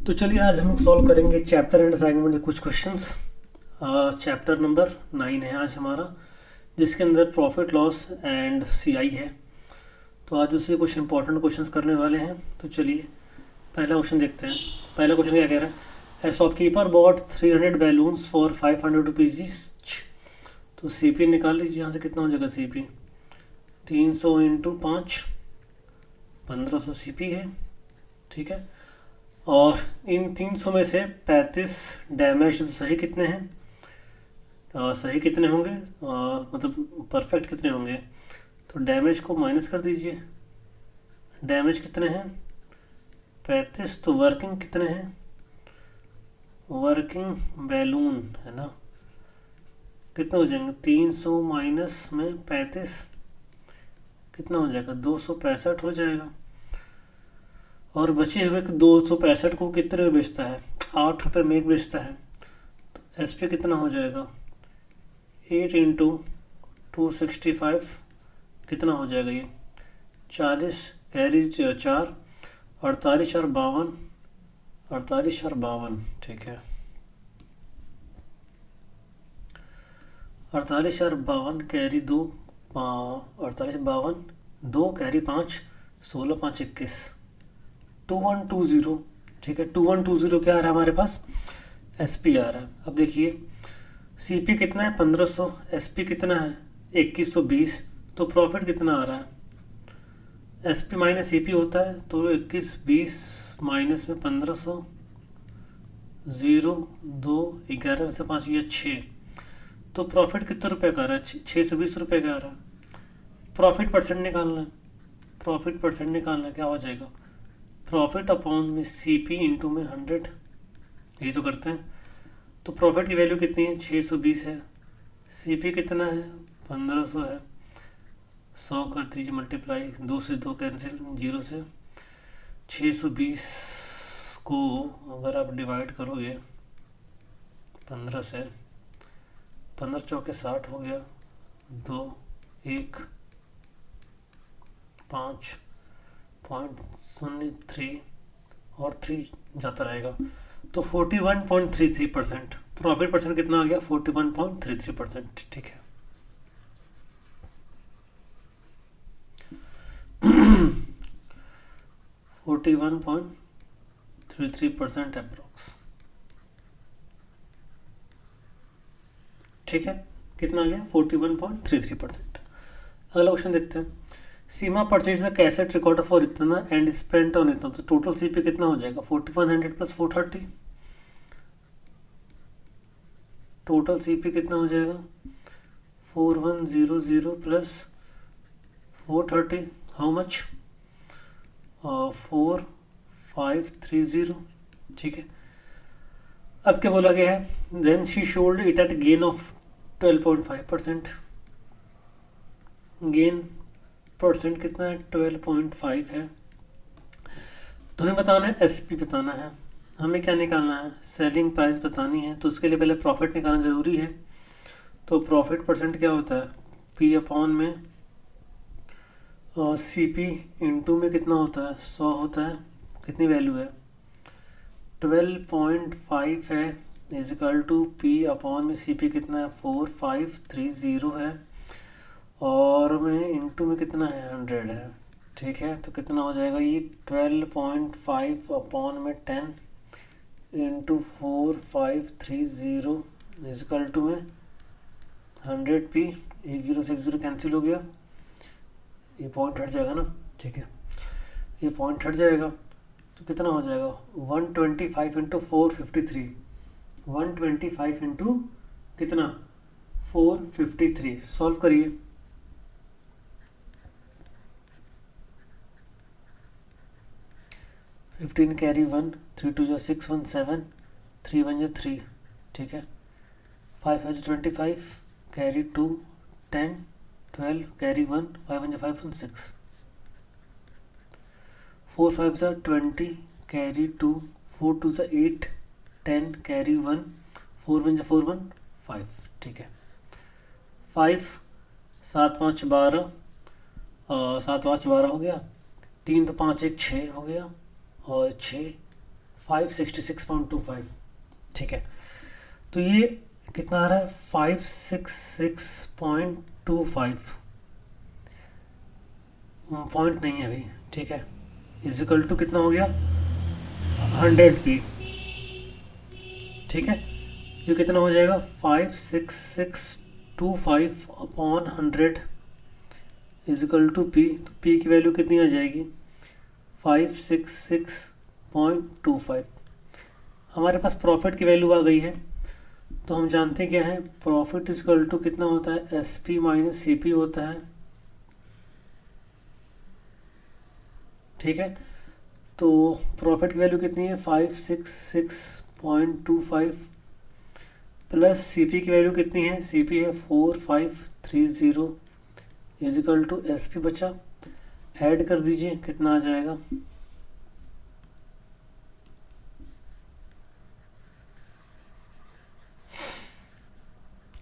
तो चलिए आज हम सॉल्व करेंगे चैप्टर एंड असाइनमेंट के कुछ क्वेश्चंस। चैप्टर नंबर 9 है आज हमारा, जिसके अंदर प्रॉफिट लॉस एंड सीआई है। तो आज उससे कुछ इंपॉर्टेंट क्वेश्चंस करने वाले हैं। तो चलिए पहला क्वेश्चन देखते हैं। पहला क्वेश्चन क्या कह रहा है, ए shopkeeper bot 300 balloons for 500 rupees each. तो सीपी निकाल लीजिए, यहाँ से कितना हो जाएगा सीपी, 300 इंटू 5, 1500 सीपी है। ठीक है, और इन 300 में से 35 डैमेज, तो सही कितने हैं, सही कितने होंगे, मतलब परफेक्ट कितने होंगे। तो डैमेज को माइनस कर दीजिए। डैमेज कितने हैं 35, तो वर्किंग कितने हैं, वर्किंग बैलून है ना, कितने हो जाएंगे 300 माइनस में 35 कितना हो जाएगा, 265 हो जाएगा। और बचे हुए 265 को कितने में बेचता है, 8 रुपये में एक बेचता है। तो एस पी कितना हो जाएगा, 8 इंटू 265 कितना हो जाएगा, ये 40 कैरी 4, 48 और 52, 48 और 52। ठीक है, 48 और 52 कैरी 2, 48 52 2 कैरी 5, 16 5 21, 2120। ठीक है, 2120 क्या आ रहा है हमारे पास, एस पी आ रहा है। अब देखिए सी पी कितना है 1500, एस पी कितना है 2120, तो प्रॉफिट कितना आ रहा है, S P minus C P होता है, तो 2120 माइनस में 1500, 0 2 11 में से 5 ये 6, तो प्रॉफिट कितने रुपए का आ रहा है, 620 रुपये का आ रहा है। प्रॉफिट परसेंट निकालना है, प्रॉफिट परसेंट निकालना है, क्या हो जाएगा, प्रॉफिट अपॉन में सी पी इंटू में 100, ये तो करते हैं। तो प्रॉफिट की वैल्यू कितनी है 620 है, सी पी कितना है 1500 है, 100 कर दीजिए मल्टीप्लाई, 2 से 2 कैंसिल, 0 से 620 को अगर आप डिवाइड करोगे 15 से, 15 चौके 60 हो गया, 2 1 5.03 और 3 जाता रहेगा, तो 41.33%। प्रॉफिट परसेंट कितना आ गया 41.33%। ठीक है, 41.33% अप्रोक्स। ठीक है, कितना आ गया 41.33%। अगला क्वेश्चन देखते हैं, Seema purchase the cassette recorder for इतना एंड स्पेंट ऑन इतना। तो टोटल सीपी कितना हो जाएगा 4100 प्लस 430, टोटल सीपी कितना हो जाएगा 4100 प्लस 430, हाउ मच, 4530। ठीक है, अब क्या बोला गया है, then she should it at gain of 12.5%। Gain percent कितना है 12.5 है। तो हमें बताना है एस पी बताना है, हमें क्या निकालना है, सेलिंग प्राइस बतानी है। तो उसके लिए पहले प्रॉफिट निकालना ज़रूरी है। तो प्रॉफिट परसेंट क्या होता है, पी अपॉन में सी पी इंटू में कितना होता है 100 होता है, कितनी वैल्यू है 12.5 है, इजिकल टू पी अपॉन में सी पी कितना है 4530 है, और में इंटू में कितना है 100 है। ठीक है, तो कितना हो जाएगा ये 12.5 अपॉन में 10 इंटू 4530 इजिकल टू में 100 पी, 10 से 0 कैंसिल हो गया, ये पॉइंट हट जाएगा ना। ठीक है, ये पॉइंट हट जाएगा, तो कितना हो जाएगा 125 इंटू 453, 125 इंटू कितना 453। सॉल्व करिए, 15 कैरी 1, 3 2 6 1 7, 3 1 3। ठीक है, 5 है 25 कैरी 2 10, 12 कैरी 1, 5 1 5 1 6, 4 5 20 कैरी 2, 4 2 8, 10 कैरी 1, 4 1 4 1 5। ठीक है, 5 7 5 12, 7 5 12 हो गया, 3 तो 5 1 6 हो गया, और 6 566.25, ठीक है। तो ये कितना आ रहा है 566.25, पॉइंट नहीं है अभी, ठीक है, इजिकल टू कितना हो गया 100p, ठीक है। ये कितना हो जाएगा 56625 अपॉन 100 इजिकल टू p, तो p की वैल्यू कितनी आ जाएगी 566.25। हमारे पास प्रॉफिट की वैल्यू आ गई है, तो हम जानते क्या है प्रॉफिट इजिकल टू कितना होता है SP माइनस CP होता है, ठीक है। तो प्रॉफिट की वैल्यू कितनी है 566.25 प्लस CP की वैल्यू कितनी है, CP है 4530 इजिकल टू SP बचा, ऐड कर दीजिए कितना आ जाएगा,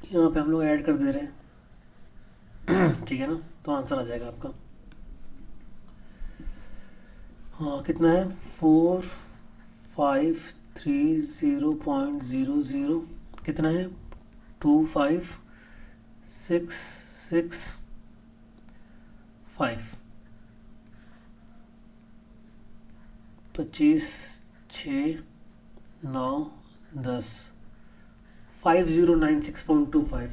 यहाँ पे हम लोग ऐड कर दे रहे हैं, ठीक है ना, तो आंसर आ जाएगा आपका। हाँ कितना है 4530.00 कितना है 25665, 25 6 9 10 5096.25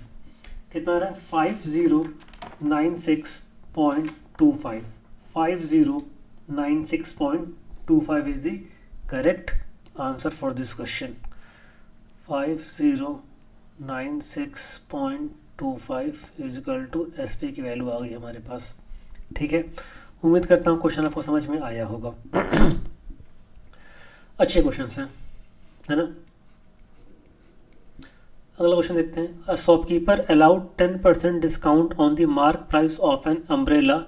कितना आ रहा है 5096.25, 5096.25 is the correct answer for this question। 5096.25 is equal to SP की वैल्यू आ गई हमारे पास, ठीक है। उम्मीद करता हूँ क्वेश्चन आपको समझ में आया होगा। अच्छे क्वेश्चन हैं, है ना। अगला क्वेश्चन देखते हैं। A shopkeeper allowed 10% discount on the mark price of an umbrella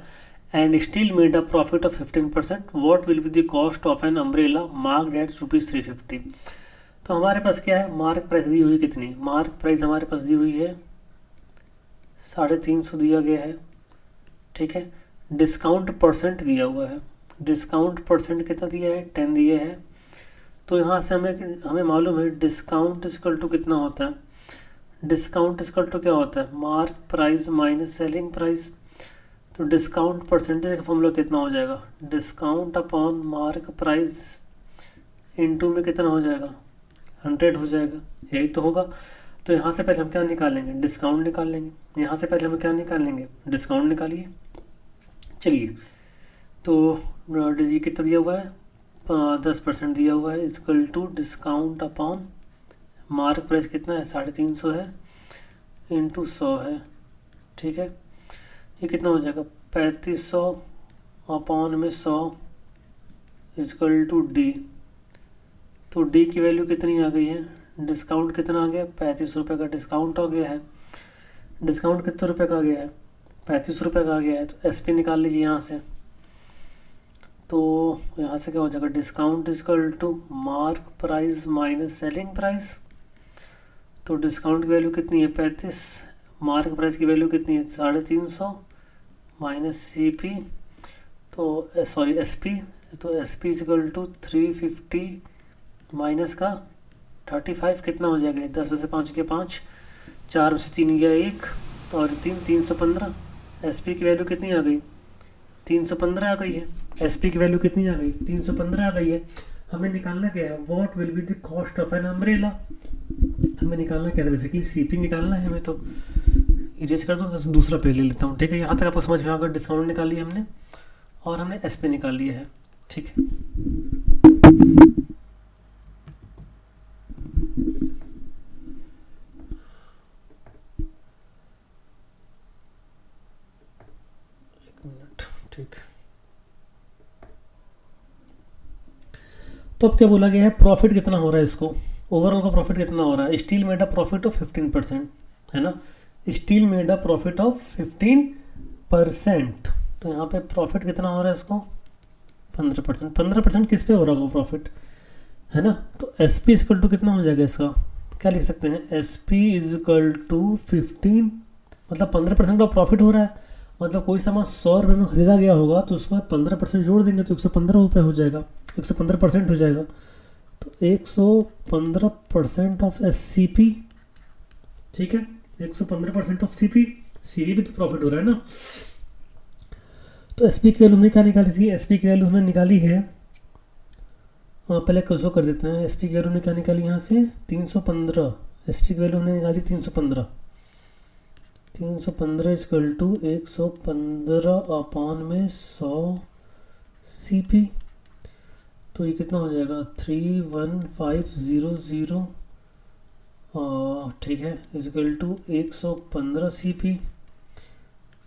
and still made a profit of 15%, what will be the cost of an umbrella marked at ₹350। तो हमारे पास क्या है मार्क प्राइस दी हुई कितनी, मार्क प्राइस हमारे पास दी हुई है 350 दिया गया है, ठीक है। डिस्काउंट परसेंट दिया हुआ है, डिस्काउंट परसेंट कितना दिया है 10 दिया है। तो यहाँ से हमें मालूम है डिस्काउंट इक्वल टू कितना होता है, डिस्काउंट इक्वल टू क्या होता है mark price minus selling price. तो डिस्काउंट परसेंटेज का फॉर्मूला कितना हो जाएगा, discount upon mark price into में कितना हो जाएगा 100 हो जाएगा, यही तो होगा। तो यहाँ से पहले हम क्या निकालेंगे डिस्काउंट निकाल लेंगे, यहाँ से पहले हम क्या निकालेंगे डिस्काउंट निकालिए। चलिए तो जी कितना दिया हुआ है 10% दिया हुआ है equal to discount upon mark price कितना है 350 है इंटू 100 है, ठीक है। ये कितना हो जाएगा 3500 अपॉन में 100 इक्वल टू डी। तो डी की वैल्यू कितनी आ गई है, डिस्काउंट कितना आ गया 35 रुपये का डिस्काउंट हो गया है। डिस्काउंट कितने रुपये का आ गया है 35 रुपये का आ गया है। तो SP निकाल लीजिए यहाँ से, तो यहाँ से क्या हो जाएगा discount equal to mark price minus selling price. तो डिस्काउंट की वैल्यू कितनी है 35, मार्क प्राइस की वैल्यू कितनी है 350 माइनस CP तो सॉरी SP। तो SP इक्वल टू 350 माइनस का 35 कितना हो जाएगा 10 में से 5 के 5, 4 में से 3 गया 1 और 315। SP की वैल्यू कितनी आ गई 315 आ गई है। SP की वैल्यू कितनी आ गई 315 आ गई है। हमें निकालना क्या है what will be the cost of an umbrella, हमें निकालना क्या है बेसिकली CP निकालना है हमें। तो इरेज कर दो, दूसरा पेज ले लेता हूँ, ठीक है। यहाँ तक आपको समझ में आकर डिस्काउंट निकाल लिया हमने और हमने SP निकाल लिया है, ठीक है। एक मिनट, ठीक। तो अब क्या बोला गया है प्रॉफिट कितना हो रहा है, इसको ओवरऑल का प्रॉफिट कितना हो रहा है। Steel made a profit of 15%, है ना, steel made a profit of 15%। तो यहाँ पे प्रॉफिट कितना हो रहा है इसको 15%। 15% किस पे हो रहा होगा प्रॉफिट, है ना। तो SP इक्वल टू कितना हो जाएगा इसका, क्या लिख सकते हैं SP इक्वल टू 15, मतलब 15% का प्रॉफिट हो रहा है। मतलब कोई सामान 100 रुपये में ख़रीदा गया होगा तो उसमें 15% जोड़ देंगे तो 115 रुपये हो जाएगा, 115% हो जाएगा। तो 115% ऑफ SCP, ठीक है, 115% ऑफ CV भी तो प्रॉफिट हो रहा है ना। तो SP की वैल्यू हमने क्या निकाली थी, SP की वैल्यू हमने निकाली है, पहले कसो कर देते हैं। SP की वैल्यू हमने क्या निकाली यहाँ से 315, SP की वैल्यू हमने निकाली 315 इक्वल टू 115 अपॉन में 100 CP। तो ये कितना हो जाएगा 31500, ठीक है, इक्वल टू 115 CP।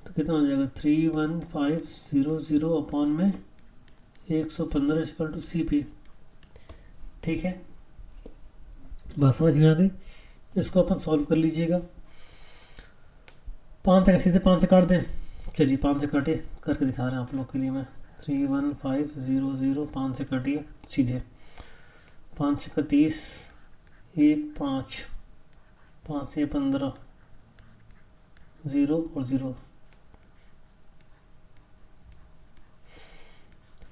तो कितना हो जाएगा 31500 अपॉन में 115 इक्वल टू CP। ठीक है, बात समझ में आ गई। इसको अपन सॉल्व कर लीजिएगा। 5 से सीधे 5 से काट दें। चलिए 5 से काटे करके दिखा रहे हैं आप लोग के लिए मैं। 31500 5 से काटिए सीधे। 5 का 30, 1 5, 5 से 15, 0 और 0,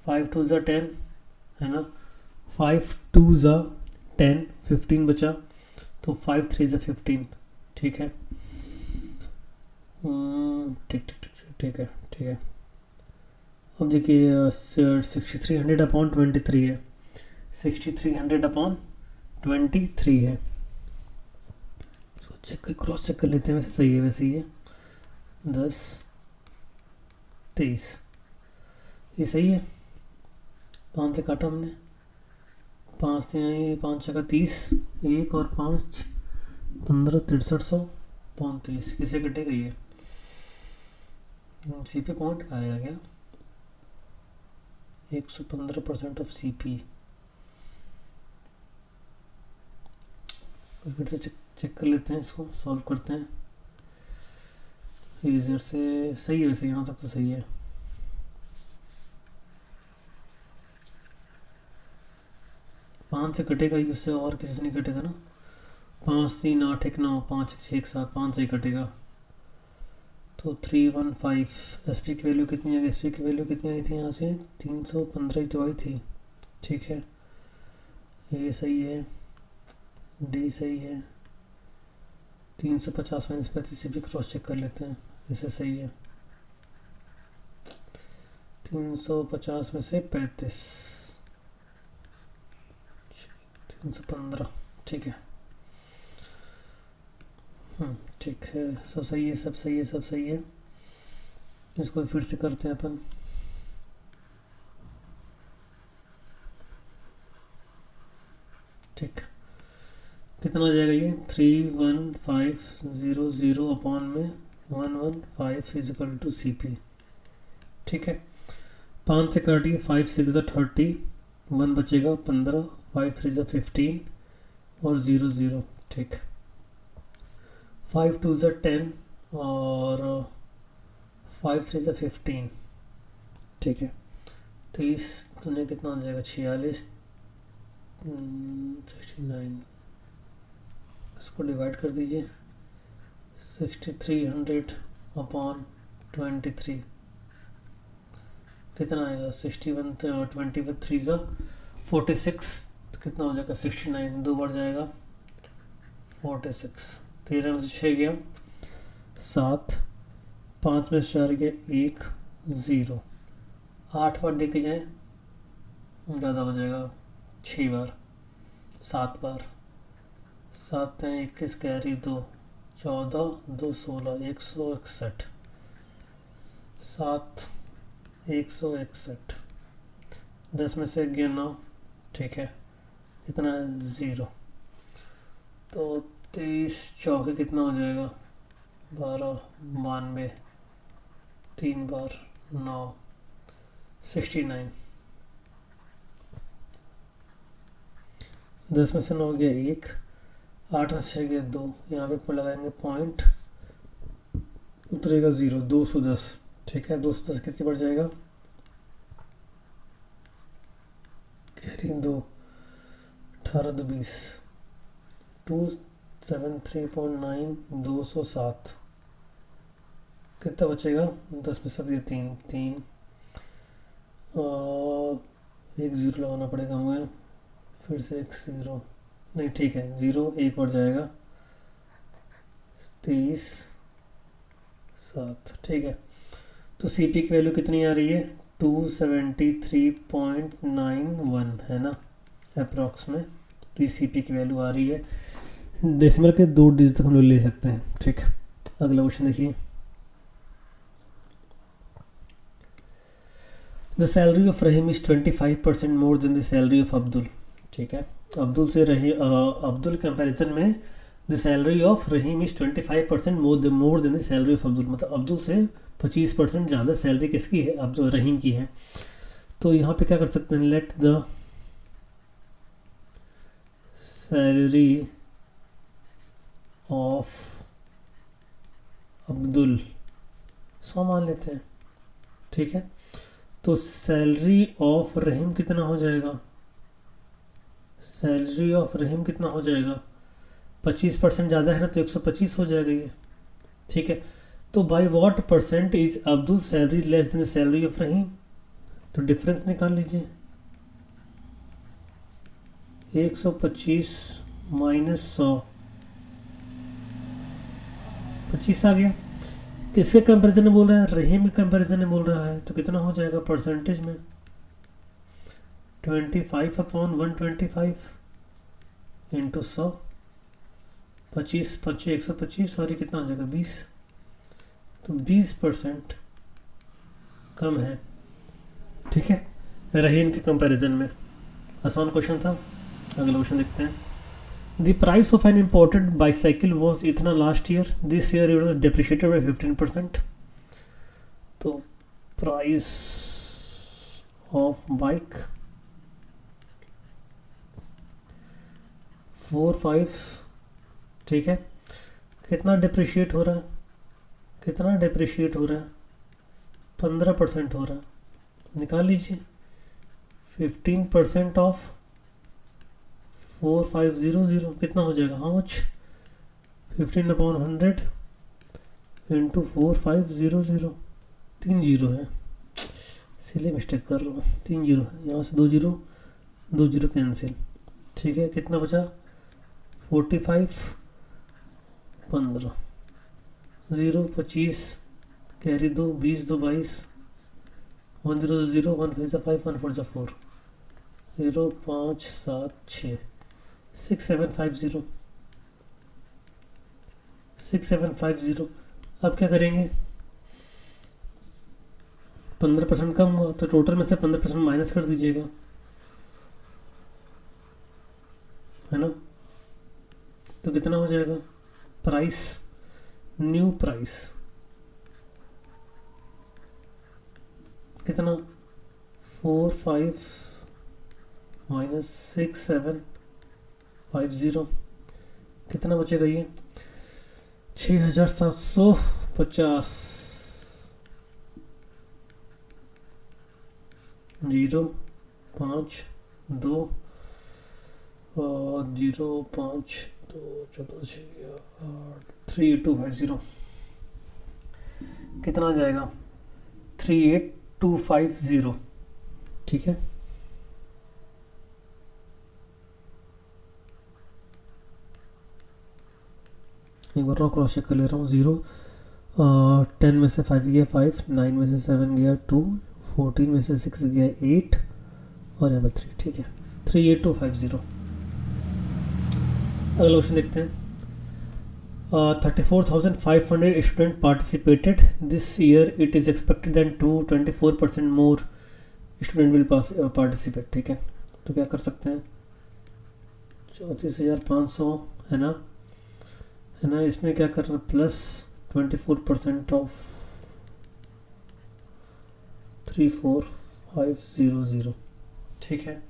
5 2 ज़ा 10 है ना, 5 2 ज़ा 10, 15 बचा, तो 5 3 ज़ा 15। ठीक है, ठीक है। अब देखिए 6300 अपॉन 23 है, 6300 अपॉन 23 है। इसको चेक क्रॉस चेक कर लेते हैं, वैसे सही है, वैसे ही है। 10 23 ये सही है। 5 से काटा हमने, 5 से आए, 5 का 30, 1 और 5 15, 6300 35 किसे कटे गई है। CP पॉइंट आएगा क्या 115% ऑफ CP। फिर से चेक कर लेते हैं, इसको सॉल्व करते हैं। इरेजर से सही है, वैसे यहाँ तक तो सही है। पाँच से कटेगा ही, उससे और किसी से नहीं कटेगा ना। 5 3 8 1 9, 5 1 6 1 7, 5 से ही कटेगा। तो 315। SP की वैल्यू कितनी है, SP की वैल्यू कितनी आई थी यहाँ से 315 तो आई थी। ठीक है, ये सही है, D सही है। 350 माइनस 35 भी क्रॉस चेक कर लेते हैं, इसे सही है। 350 में से 35, 315। ठीक है, ठीक है, सब सही है, सब सही है, सब सही है। इसको फिर से करते हैं अपन। ठीक, कितना आ जाएगा ये 31500 अपॉन में 115 इजिकल टू CP। ठीक है, 5 से काटिए, 5 6 30, 1 बचेगा 15, 5 3 15 और 0 0। ठीक, 5 2 10 और 5 3 15। ठीक है, 30 तो कितना हो जाएगा 46, 69। इसको डिवाइड कर दीजिए, 6300 अपॉन 23 कितना आएगा 61, 23 ज़ा 46, कितना हो जाएगा 69, 2 बढ़ जाएगा 46। 13 में से 6 गया 7, 5 में से 4 गया 1 0। 8 बार देखे जाए ज़्यादा हो जाएगा, 6 बार, 7 बार, 7 हैं 21 कैरी 2, 14 2 16, 161, 7 161। 10 में से गया 9। ठीक है, कितना है 0। तो 23 चौके कितना हो जाएगा 12, 92, 3 बार 9, 69। 10 में से 9 गया 1, 8 में से गया 2, यहाँ पे लगाएंगे पॉइंट, उतरेगा 0, 210। ठीक है, 210 कितनी बढ़ जाएगा कैरी 2, 18 2 20, 273.9, 207। कितना बचेगा 10 में से 3 3, 1 0 लगाना पड़ेगा हमें, फिर से एक 0, नहीं ठीक है 0 एक बढ़ जाएगा 23 7, ठीक है। तो सीपी की वैल्यू कितनी आ रही है 273.91 है ना अप्रॉक्स में। तो ये सीपी की वैल्यू आ रही है, डेसिमल के 2 डिजिट तक हम लोग ले सकते हैं, ठीक। अगला क्वेश्चन देखिए, the salary of Rahim is 25% more than the salary of Abdul, ठीक है। अब्दुल कंपैरिजन में the salary of Rahim is 25% more than the salary of Abdul, मतलब अब्दुल से 25% ज़्यादा सैलरी किसकी है, अब्दुल रहीम की है। तो यहाँ पे क्या कर सकते हैं, let the salary of Abdul 100 मान लेते हैं, ठीक है। तो सैलरी ऑफ रहीम कितना हो जाएगा, सैलरी ऑफ रहीम कितना हो जाएगा 25% ज़्यादा है ना, तो 125 हो जाएगा ये, ठीक है। तो by what percent is Abdul salary less than salary of Rahim, तो डिफरेंस निकाल लीजिए, 125 माइनस 100, 25 आ गया। किसके कंपैरिजन में बोल रहा है, रहीम के कंपैरिजन में बोल रहा है, तो कितना हो जाएगा परसेंटेज में 25/125 इंटू 100, 25 5 125 और ये कितना हो जाएगा 20, तो 20% कम है, ठीक है, रहीम के कंपैरिजन में। आसान क्वेश्चन था। अगला क्वेश्चन देखते हैं, the price of an imported bicycle was इतना last year, this year it was depreciated by 15%। तो प्राइस ऑफ बाइक 4-5, ठीक है। कितना डिप्रिशिएट हो रहा है, कितना डिप्रिशिएट हो रहा है 15% हो रहा है, निकाल लीजिए 15% ऑफ 4500 कितना हो जाएगा, हाउ मच 15/100 इंटू 4500, 3 जीरो है, इसलिए मिस्टेक कर रहा हूँ, 3 जीरो है, यहाँ से 2 जीरो कैंसिल, ठीक है। कितना बचा 45 15 0 25 कैरी 2 20 2 22 1 0 0 1 5 5 1 4 4 0 5 7 6 6750 6750। अब क्या करेंगे, 15% कम हुआ तो टोटल में से 15% माइनस कर दीजिएगा, है ना। तो कितना हो जाएगा प्राइस, न्यू प्राइस कितना 45 माइनस 6750, कितना बचेगा ये 6750, 0 5 2 और 0 5 2 14 6 8 38250, कितना आ जाएगा 38250, ठीक है। एक बार और क्रॉस चेक कर ले रहा हूँ, 0 10 में से 5 गया 5, 9 में से 7 गया 2, 14 में से 6 गया 8 और यहाँ पर 3, ठीक है 38250। अगला क्वेश्चन देखते हैं, 34,500 student participated this year, it is expected that 24% more student will participate, ठीक है। तो क्या कर सकते हैं 34,500 है ना, इसमें क्या करना प्लस 24% ऑफ 34500, ठीक है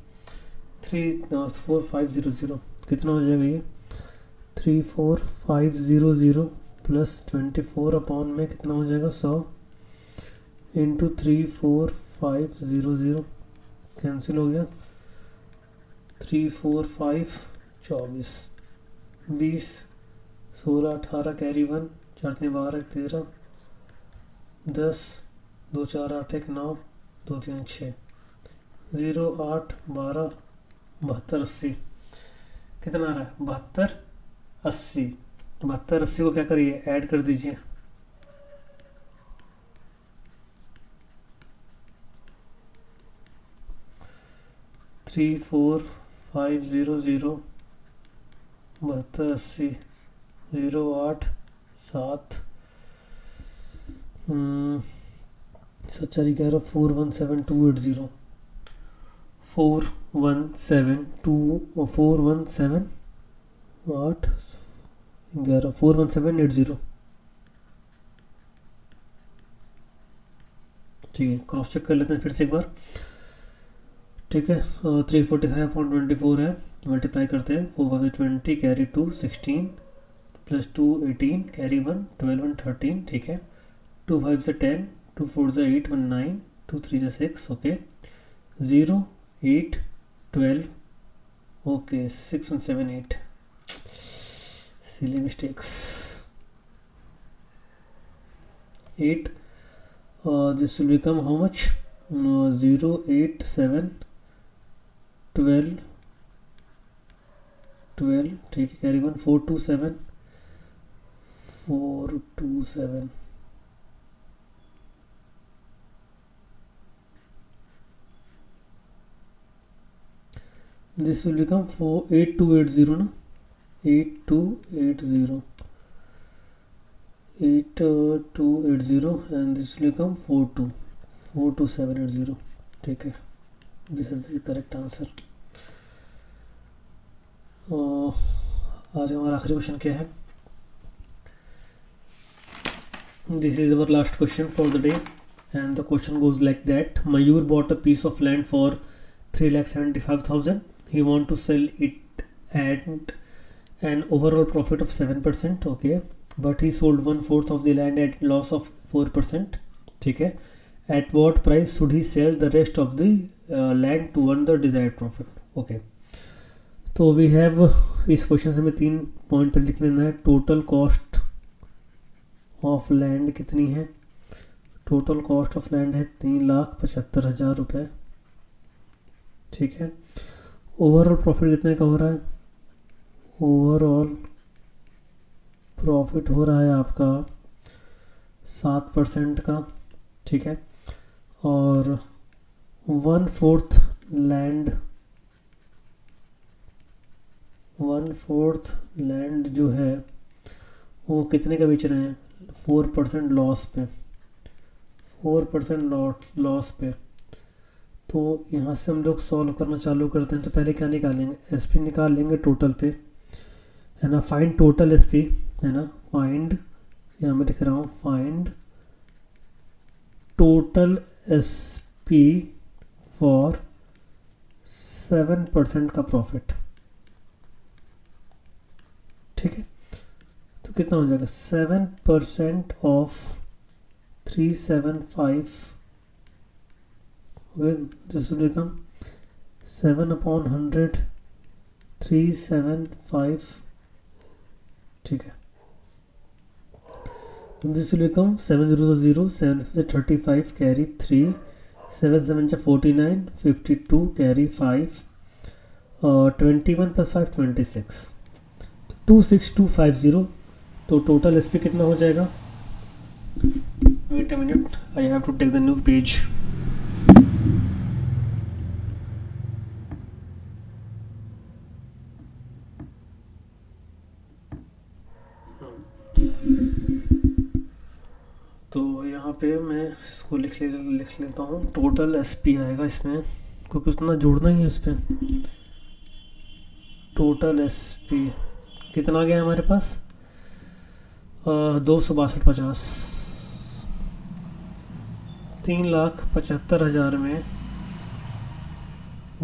34500 कितना हो जाएगा ये 34500 प्लस 24 अपॉन में कितना हो जाएगा 100 इंटू 34500 कैंसिल हो गया, 345 24 20 16 18 कैरी 1 4 3 12 13 10 2 4 8 1 9 2 3 6 0 8 12 72 80 कितना आ रहा है? 72 80। 72 80 को क्या करिए, ऐड कर दीजिए। 34500 72 80 08 7 7 4 11 417280 417 ठीक है, क्रॉस चेक कर लेते हैं फिर से एक बार। ठीक है, 345/24 है, मल्टीप्लाई करते हैं। 4 5 20 कैरी 2 16 प्लस 2 18 कैरी 1 12 1 13। ठीक है, 2 5 से 10, 2 4 से 8 1 9, 2 3 से 6। Okay, 0 8 12 okay 6 1 7 8 silly mistakes 8 this will become how much? 0 8 7 12 12 ठीक है, कैरी 1 4 2 7 4 2 7 this will become 4 8 2 8 0 ना, 8 2 8 0 8 2 8 0 and this will become 4 2 4 2 7 8 0। ठीक है, this is the correct answer. आज हमारा आखिरी क्वेश्चन क्या है? This is our last question for the day and the question goes like that. Mayur bought a piece of land for 3,75,000. He want to sell it at an overall profit of 7%. Okay, but he sold 1/4 of the land at loss of 4%. ठीक है, at what price should he sell the rest of the land to earn the desired profit? Okay, तो we have इस question से हमें 3 point पर लिख लेना है। टोटल कॉस्ट ऑफ लैंड कितनी है? टोटल कॉस्ट ऑफ लैंड है 3,75,000 रुपये। ठीक है, ओवरऑल प्रॉफिट कितने का हो रहा है? ओवरऑल प्रॉफिट हो रहा है आपका 7% का। ठीक है, और 1/4 लैंड जो है वो कितने का बेच रहे हैं? 4% लॉस पे, 4% लॉस पे। तो यहाँ से हम लोग सॉल्व करना चालू करते हैं। तो पहले क्या निकालेंगे? एसपी निकाल लेंगे टोटल पे, है ना। फाइंड टोटल एसपी, है ना। फाइंड, यहाँ मैं लिख रहा हूँ फाइंड टोटल एसपी फॉर 7% का प्रॉफिट। ठीक है, तो कितना हो जाएगा? 7% ऑफ 375 this will become 7/100 375। ठीक है, this will become 7 0 0 7 35 carry 3 7 7 49 52 carry 5 21 + 5 26 26250। तो टोटल एसपी कितना हो जाएगा? Wait a minute, I have to take the new page. तो यहाँ पे मैं इसको लिख लेता हूँ। टोटल एसपी आएगा इसमें, क्योंकि उतना जोड़ना ही है इस पर। टोटल एसपी कितना गया हमारे पास? 262.50। 3,75,000 में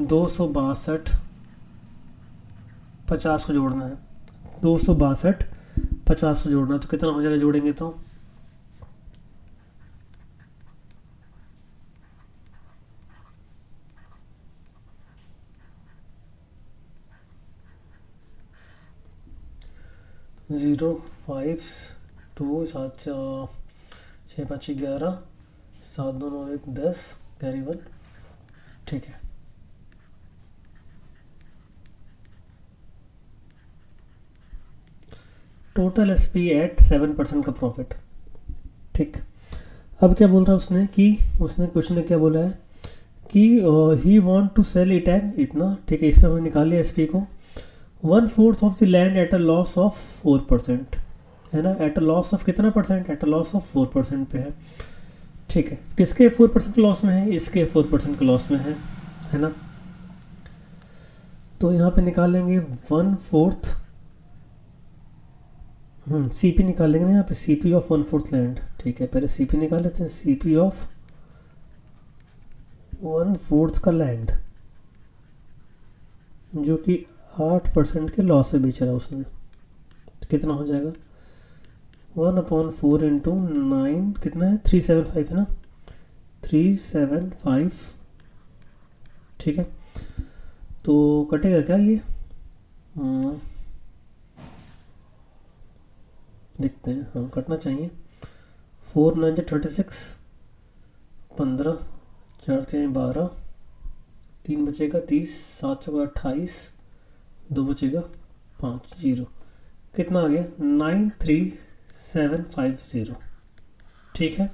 262.50 को जोड़ना है। 262.50 को जोड़ना है, तो कितना हो जाएगा जोड़ेंगे तो? Zero 5 2 7 6 5 11 7 2 9 1 10 carry 1। ठीक है, टोटल एस पी एट 7% का प्रॉफिट। ठीक, अब क्या बोल रहा है उसने कि उसने क्वेश्चन में क्या बोला है कि he want to sell it at इतना। ठीक है, इस पर हमने निकाल लिया एस पी को। 1/4 of the land at a loss of 4%, है ना। एट अ लॉस ऑफ कितना percent? At a loss of 4% पे है। ठीक है, किसके 4% के लॉस में है? इसके 4% के लॉस में है ना। तो यहाँ पे निकालेंगे 1/4 सी पी निकालेंगे ना यहाँ पे, सी पी ऑफ 1/4 लैंड। ठीक है, पहले सी पी निकाल लेते हैं, सी पी ऑफ 1/4 का लैंड जो कि 8% के लॉस से बेच रहा है उसने। तो कितना हो जाएगा? 1/4 इंटू 9 कितना है? 375 है ना, 375। ठीक है, तो कटेगा क्या ये? देखते हैं, हाँ कटना चाहिए। 4 9 36, 15 4 3 12, 3 बचेगा 30, 7 चौका 28, 2 बचेगा 5, 0। कितना आ गया? 93750। ठीक है,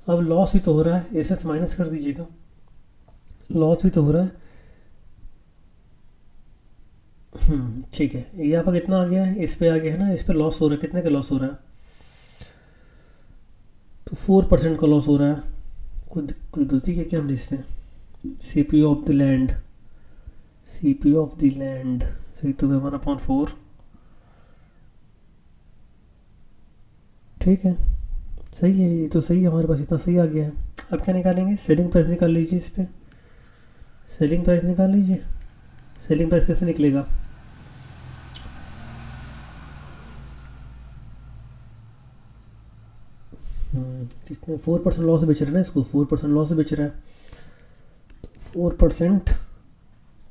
अब लॉस भी तो हो रहा है, इसमें से माइनस कर दीजिएगा। लॉस भी तो हो रहा है। ठीक है, ये यहाँ पर कितना आ गया है? इस पे आ गया है ना, इस पे लॉस हो रहा है। कितने का लॉस हो रहा है? तो 4% का लॉस हो रहा है। कोई गलती क्या हमने इसमें? C P of the land, C P of the land सही तो है 1/4। ठीक है, सही है, ये तो सही है, हमारे पास इतना सही आ गया है। अब क्या निकालेंगे? सेलिंग प्राइस निकाल लीजिए। इस पर सेलिंग प्राइस निकाल लीजिए। सेलिंग प्राइस कैसे निकलेगा? इसमें 4% लॉस से बेच रहा है ना, इसको 4% लॉस से बेच रहा है। तो 4%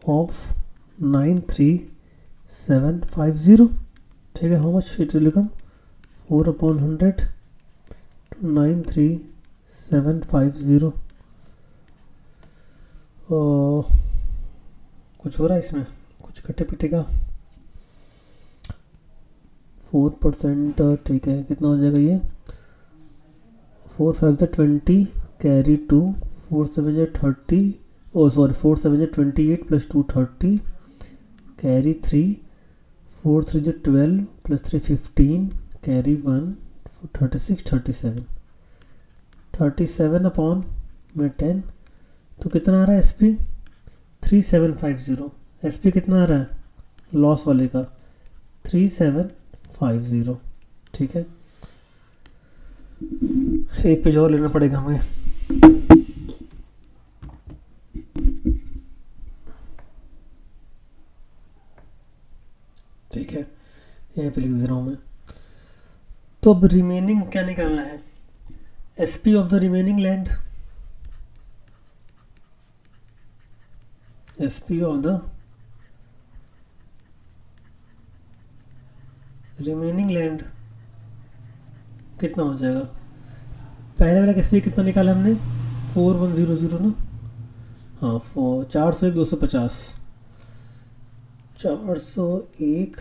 ऑफ 93750। ठीक है, how much it will become? 4/100 to 93750। कुछ हो रहा है इसमें, कुछ कटे पिटे का। 4%, ठीक है, कितना हो जाएगा ये? 4 5 20, carry 2, 4 7 30, oh sorry 4 7 28 plus 2 30, carry 3, 4 3 12 plus 3 15, carry 1, 36 37 upon में 10। तो कितना आ रहा है एस पी? 3750। एस पी कितना आ रहा है लॉस वाले का? 3750। ठीक है, एक पेज और लेना पड़ेगा हमें। ठीक है, यहाँ पे लिख दे रहा हूँ मैं। तो अब रिमेनिंग क्या निकालना है? S P of the remaining land, S P of the remaining land कितना हो जाएगा? पहले वाला एस पी कितना निकाला हमने? 4100 ना। हाँ, 401 250, 401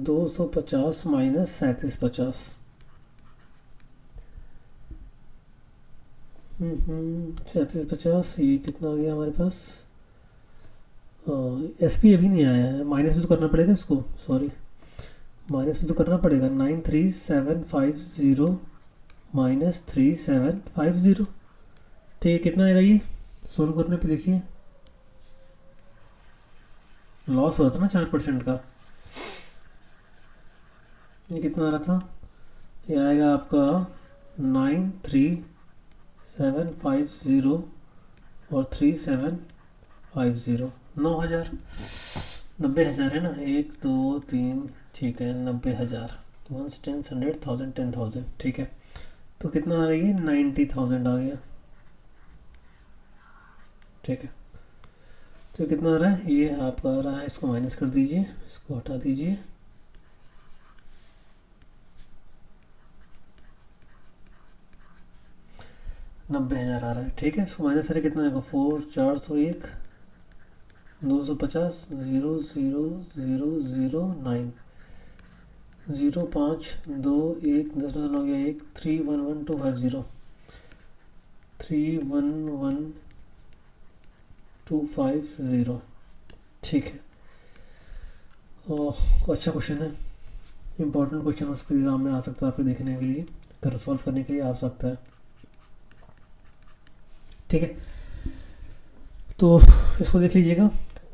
250 माइनस 3750। 3750, ये कितना आ गया हमारे पास? एस पी अभी नहीं आया है, माइनस भी तो करना पड़ेगा इसको, सॉरी माइनस भी तो करना पड़ेगा। 93750 माइनस 3750। ठीक है, कितना आएगा ये सोल्व करने पे? देखिए लॉस हो रहा था ना 4% का, ये कितना आ रहा था? ये आएगा आपका 93750 और 3750, 9000, 90,000 है ना। 1 2 3, ठीक है, 90,000। 1 10 100 1000 10,000। ठीक है, तो कितना आ रही है? 90,000 आ गया। ठीक है, तो कितना आ रहा है? ये आपका आ रहा है, इसको माइनस कर दीजिए, इसको हटा दीजिए। $90,000 आ रहा है। ठीक है, इसको माइनस करें, कितना आएगा? 4 401 250 0 0 0 0 9, 0521 10 में हो गया 1 311250 311250। ठीक है, अच्छा क्वेश्चन है, इंपॉर्टेंट क्वेश्चन हो सकता है, एग्जाम में आ सकता है आपके देखने के लिए, कर सॉल्व करने के लिए आ सकता है। ठीक है, तो इसको देख लीजिएगा।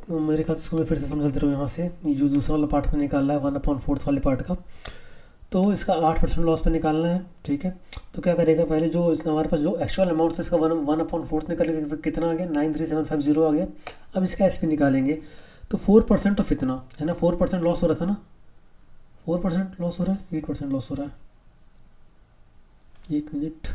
तो मेरे ख्याल से इसको मैं फिर से समझा दे रहा हूँ यहाँ से। ये जो दूसरा वाला पार्ट में निकालना है 1/4 वाले पार्ट का, तो इसका 8% लॉस पे निकालना है। ठीक है, तो क्या करेगा, पहले जो हमारे पास जो एक्चुअल अमाउंट है इसका 1/4 निकलेगा, तो कितना आ गया 93750 आ गया। अब इसका एस पी निकालेंगे, तो 4% ऑफ इतना है ना, 4% लॉस हो रहा था ना, 4% लॉस हो रहा है, 8% लॉस हो रहा है। एक मिनट,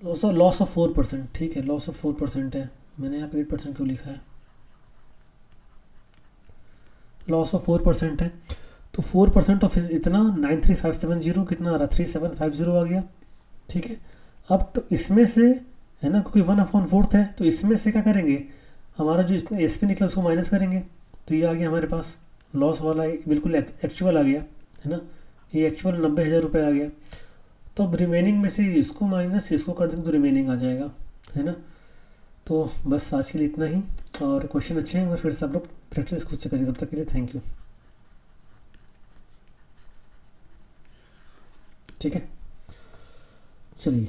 लॉस ऑफ 4%, ठीक है, लॉस ऑफ 4% है, मैंने यहाँ पे 8% क्यों लिखा है, लॉस ऑफ 4% है। तो 4% ऑफ इतना 93570 कितना आ रहा, 3750 आ गया। ठीक है, अब तो इसमें से है ना, क्योंकि 1/4 है, तो इसमें से क्या करेंगे, हमारा जो इसमें एस पी निकला उसको माइनस करेंगे, तो ये आ गया हमारे पास लॉस वाला, बिल्कुल एक्चुअल आ गया है ना, ये एक्चुअल 90,000 रुपये आ गया। तो अब रिमेनिंग में से इसको माइनस इसको कर देंगे तो रिमेनिंग आ जाएगा, है ना। तो बस आज के लिए इतना ही, और क्वेश्चन अच्छे हैं, और फिर सब लोग प्रैक्टिस खुद से करिए। तब तक के लिए थैंक यू। ठीक है, चलिए।